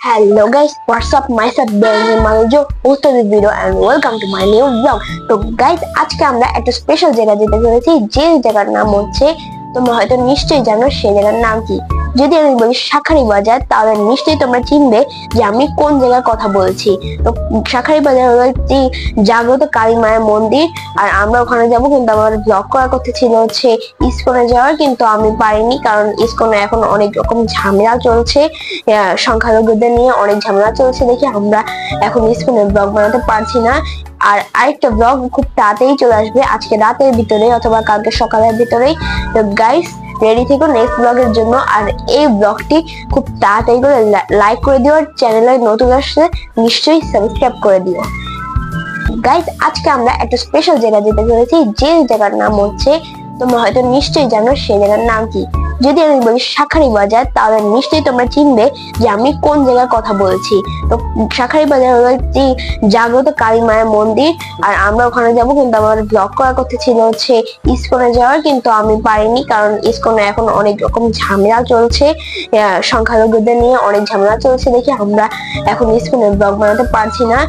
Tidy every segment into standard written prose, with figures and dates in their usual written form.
Hello guys, what's up? Myself Benji Manujo, host of this video and welcome to my new vlog. তো guys, আজকে আমরা একটা special জায়গা যেতে চলেছি, যে জায়গার নাম হচ্ছে তোমরা হয়তো নিশ্চয়ই জানো সেই জায়গার নাম কি। যদি আমি বলি শাঁখারী বাজার, তাহলে নিশ্চয়ই তোমরা চিনবে যে আমি কোন জায়গার কথা বলছি। তো শাঁখারী বাজার হলো একটি জাগ্রত কালী মায়ের মন্দির, আর আমরা ওখানে যাব। কিন্তু আমার ব্লগ করার কথা ছিল হচ্ছে ইসকনে যাওয়ার, কিন্তু আমি পারিনি, কারণ ইসকনে এখন অনেক রকম ঝামেলা চলছে, সংখ্যালঘুদের নিয়ে অনেক ঝামেলা চলছে দেখে আমরা এখন ইসকনের ব্লগ বানাতে পারছি না। আর আরেকটা ব্লগ খুব তাড়াতাড়ি চলে আসবে, আজকে রাতের ভিতরে অথবা কালকে সকালের ভিতরেই। তো গাইস রেডি থেকো নেক্সট ব্লগের জন্য। আর এই ব্লগটি খুব তাড়াতাড়ি করে লাইক করে দিও, আর চ্যানেলে নতুন আসলে নিশ্চয়ই সাবস্ক্রাইব করে দিও। গাইস আজকে আমরা একটা স্পেশাল জায়গা যেতে চলেছি, যে জায়গার নাম হচ্ছে তোমরা হয়তো নিশ্চয়ই জানো সেই জায়গার নাম কি। যদি আমি বলি শাঁখারী বাজার, তাহলে নিশ্চয়ই তোমরা চিনবে যে আমি কোন জায়গার কথা বলছি। তো শাঁখারী বাজার হলো একটি জাগ্রত কালী মায়ের মন্দির, আর আমরা ওখানে যাব। কিন্তু আমার ব্লগ করার কথা ছিল হচ্ছে ইসকনে যাওয়ার, কিন্তু আমি পারিনি, কারণ ইসকনে এখন অনেক রকম ঝামেলা চলছে, সংখ্যালঘুদের নিয়ে অনেক ঝামেলা চলছে দেখে আমরা এখন ইসকনের ব্লগ বানাতে পারছি না।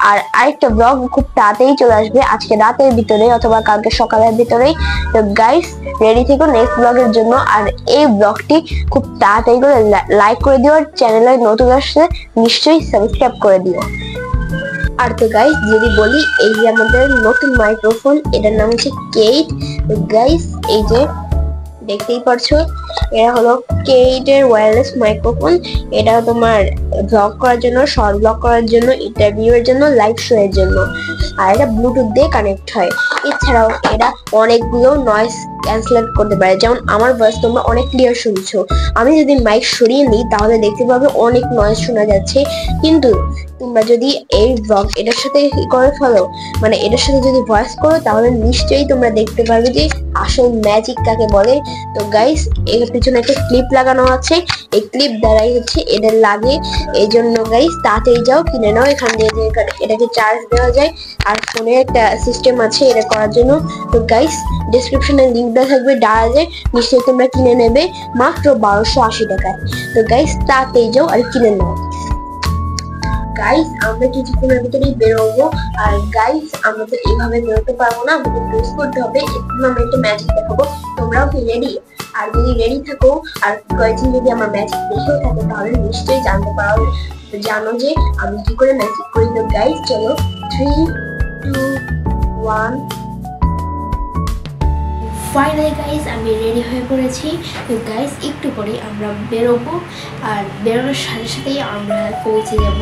আর আরেকটা ব্লগ খুব তাড়াতাড়ি চলে আসবে, আজকে রাতের ভিতরে অথবা কালকে সকালের ভিতরেই। তো গাইস রেডি থেকো নেক্সট ব্লগের জন্য। আর এই ব্লগটি খুব তাড়াতাড়ি করে লাইক করে দিও, আর চ্যানেলে নতুন আসলে নিশ্চয়ই সাবস্ক্রাইব করে দিও। আর তো গাইস যদি বলি, এই যে আমাদের নতুন মাইক্রোফোন, এটার নাম হচ্ছে কেইট। তো গাইস এই যে দেখতেই পারছো, এটা হলো কেইট এর ওয়্যারলেস মাইক্রোফোন। এটা তোমার ব্লগ করার জন্য, শর্ট ব্লগ করার জন্য, ইন্টারভিউ এর জন্য, লাইভ শো এর জন্য। আর এটা ব্লুটুথ দিয়ে কানেক্ট হয়। এছাড়াও এটা অনেকগুলো নয়েজ ক্যান্সেল করতে পারে, যেমন আমার ভয়েস তোমরা অনেক ক্লিয়ার শুনছো। আমি যদি মাইক সরিয়ে নিই তাহলে দেখতে পাবে অনেক নয়েজ শোনা যাচ্ছে। কিন্তু তোমরা যদি এই ব্লগ এটার সাথে করে ফেলো, মানে এটার সাথে যদি ভয়েস করো, তাহলে নিশ্চয়ই তোমরা দেখতে পারবে যে আসল ম্যাজিক কাকে বলে। তো গাইস এর পিছনে একটা ক্লিপ লাগানো আছে, এই ক্লিপ দ্বারাই হচ্ছে এটা লাগে। এই জন্য গাইস তাড়াতাড়ি যাও কিনে নাও, এখান দিয়ে এটাকে চার্জ দেওয়া যায়, আর ফোনে একটা সিস্টেম আছে এটা করার জন্য। তো গাইস ডেসক্রিপশনে লিংক দেওয়া থাকবে, ডায়াজে নিশ্চয়ই তোমরা কিনে নেবে মাত্র 1280 টাকায়। তো গাইস তাড়াতাড়ি যাও আর কিনে নাও। গাইস আমরা কিছুক্ষণের ভিতরেই বেরোবো, আর গাইস আমরা তো এইভাবে বেরোতে পারবো না, আমাদের ড্রেস করতে হবে। এখন আমি একটা ম্যাজিক দেখাবো, তোমরাও কি রেডি? আর যদি রেডি থাকো আর কয়েকদিন যদি আমার ম্যাজিক দেখেও থাকো, তাহলে নিশ্চয়ই জানতে পারো, জানো যে আমি কি করে ম্যাজিক করি। তো গাইস চলো 3, 2, 1। ফাইনালি গাইস আমি রেডি হয়ে পড়েছি। তো গাইস একটু পরে আমরা বেরোবো, আর বেরোনোর সাথে সাথেই আমরা পৌঁছে যাব,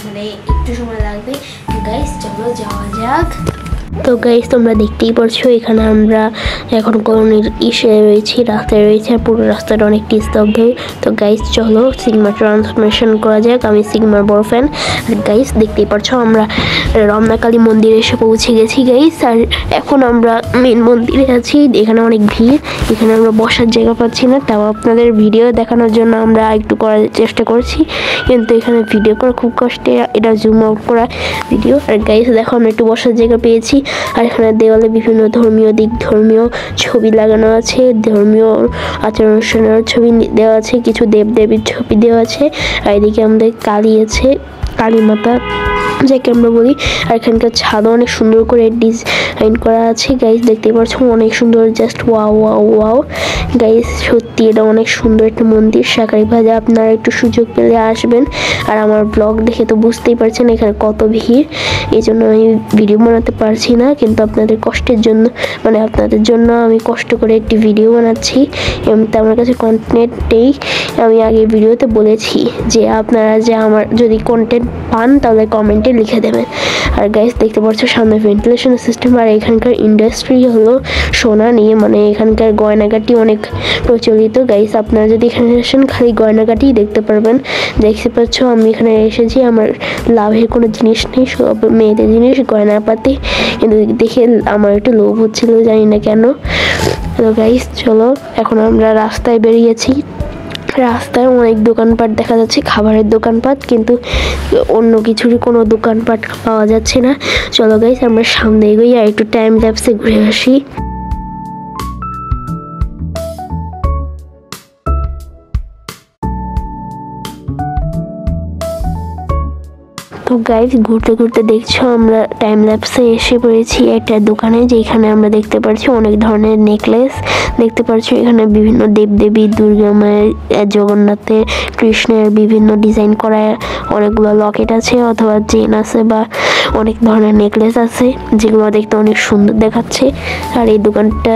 মানে একটু সময় লাগবে। গাইস চলো যাওয়া যাক। তো গাইস তোমরা দেখতেই পারছো, এখানে আমরা এখন কলোনির ইসে রয়েছি, রাস্তায় রয়েছে, আর পুরো রাস্তাটা অনেকটি স্তব্ধ। তো গাইস চলো সিগমা ট্রান্সফরমেশন করা যাক, আমি সিগমার বড় ফ্যান। আর গাইস দেখতেই পারছো আমরা রমনাকালী মন্দিরে এসে পৌঁছে গেছি গাইস, আর এখন আমরা মেন মন্দিরে আছি। এখানে অনেক ভিড়, এখানে আমরা বসার জায়গা পাচ্ছি না, তাও আপনাদের ভিডিও দেখানোর জন্য আমরা একটু করার চেষ্টা করছি, কিন্তু এখানে ভিডিও করা খুব কষ্টে, এটা জুম আউট করা ভিডিও। আর গাইস দেখো আমরা একটু বসার জায়গা পেয়েছি, আর এখানে দেওয়ালে বিভিন্ন ধর্মীয় ছবি লাগানো আছে, ধর্মীয় আচার অনুষ্ঠানের ছবি দেওয়া আছে, কিছু দেবদেবীর ছবি দেওয়া আছে। আর এদিকে আমাদের কালী আছে, কালী মাতা যাকে আমরা বলি। আর এখানকার ছাদও অনেক সুন্দর করে ডিজাইন করা আছে গাইস, দেখতে পাচ্ছ অনেক সুন্দর, just wow wow wow guys. সত্যি এটা অনেক সুন্দর একটা মন্দির। শাঁখারী বাজার আপনারা একটু সুযোগ পেলে আসবেন। আর আমার ব্লগ দেখে তো বুঝতেই পারছেন এখানে কত ভিড়, এই জন্য আমি ভিডিও বানাতে পারছি না, কিন্তু আপনাদের কষ্টের জন্য, মানে আপনাদের জন্য আমি কষ্ট করে একটি ভিডিও বানাচ্ছি। এমনিতে আমার কাছে কন্টেন্ট নেই, আমি আগে ভিডিওতে বলেছি যে আপনারা যে আমার যদি কন্টেন্ট পান তাহলে কমেন্টে লিখে দেবেন। আর গাইস দেখতে পাচ্ছ সামনে ভেন্টিলেশন সিস্টেম, আর এখানকার ইন্ডাস্ট্রি হলো সোনা নিয়ে, মানে এখানকার গয়নাগাটি অনেক প্রচলিত গাইস। আপনারা যদি এখানে আসেন খালি গয়নাগাটিই দেখতে পারবেন। দেখতে পাচ্ছ আমি এখানে এসেছি, আমার লাভের কোনো জিনিস নেই, সব মেয়েদের জিনিস, গয়নাপাতি, কিন্তু দেখে আমার একটু লোভ হচ্ছিল, জানি না কেন। তো গাইস চলো এখন আমরা রাস্তায় বেরিয়েছি, রাস্তায় অনেক দোকানপাট দেখা যাচ্ছে, খাবারের দোকানপাট, কিন্তু অন্য কিছুরই কোনো দোকানপাট পাওয়া যাচ্ছে না। চলো গাইস আমরা সামনে এগোই আর একটু টাইম ল্যাপসে ঘুরে আসি। তো গাইস ঘুরতে ঘুরতে দেখছো আমরা টাইম ল্যাপসে এসে পড়েছি একটা দোকানে, যেখানে আমরা দেখতে পাচ্ছি অনেক ধরনের নেকলেস দেখতে পাচ্ছি। এখানে বিভিন্ন দেবদেবী, দুর্গা মায়ের, জগন্নাথের, কৃষ্ণের বিভিন্ন ডিজাইন করা অনেকগুলো লকেট আছে অথবা চেন আছে বা অনেক ধরনের নেকলেস আছে, যেগুলো দেখতে অনেক সুন্দর দেখাচ্ছে। আর এই দোকানটা,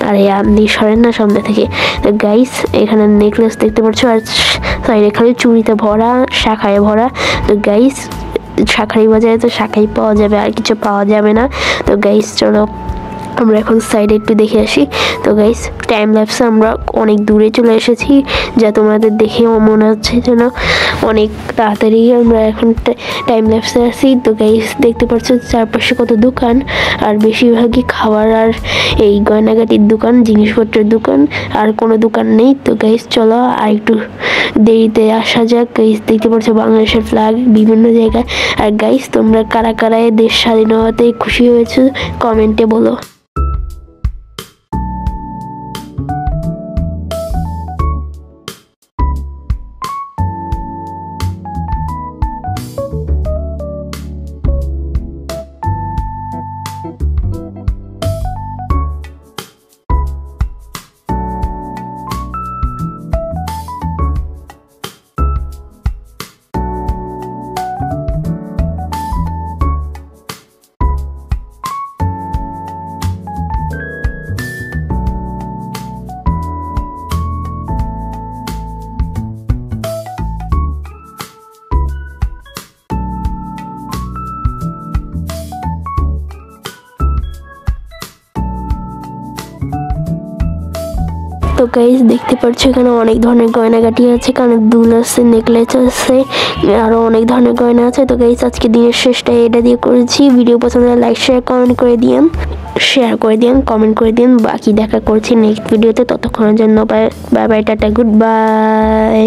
আরে আপনি সরেন না সামনে থেকে। তো গাইস এখানে নেকলেস দেখতে পাচ্ছ আর সাইডে খালি চুড়িতে ভরা, শাখায় ভরা। তো গাইস শাঁখারি বাজারে তো শাঁখাই পাওয়া যাবে, আর কিছু পাওয়া যাবে না। তো গাইস চলো আমরা এখন সাইডে একটু দেখে আসি। তো গাইস টাইম ল্যাপসে আমরা অনেক দূরে চলে এসেছি, যা তোমাদের দেখেও মনে হচ্ছে যেন অনেক তাড়াতাড়ি আমরা এখন টাইম ল্যাপসে আছি। তো গাইস দেখতে পাচ্ছ চারপাশে কত দোকান, আর বেশিরভাগই খাবার আর এই গয়নাগাটির দোকান, জিনিসপত্রের দোকান, আর কোনো দোকান নেই। তো গাইস চলো আর একটু দেরিতে আসা যাক। গাইস দেখতে পাচ্ছ বাংলাদেশের ফ্ল্যাগ বিভিন্ন জায়গায়। আর গাইস তোমরা কারা কারা দেশ স্বাধীন হওয়াতে খুশি হয়েছো কমেন্টে বলো। তো গাইস দেখতে পাচ্ছ এখানে অনেক ধরনের গয়নাগাটি আছে, কানের দুল আছে, নেকলেস আছে, আরো অনেক ধরনের গয়না আছে। তো গাইস আজকে দিনের শেষটা এটা দিয়ে করেছি। ভিডিও পছন্দ হলে লাইক শেয়ার কমেন্ট করে দিন, কমেন্ট করে দিন। বাকি দেখা করছি নেক্সট ভিডিওতে। ততক্ষণের জন্য bye bye, tata, good bye.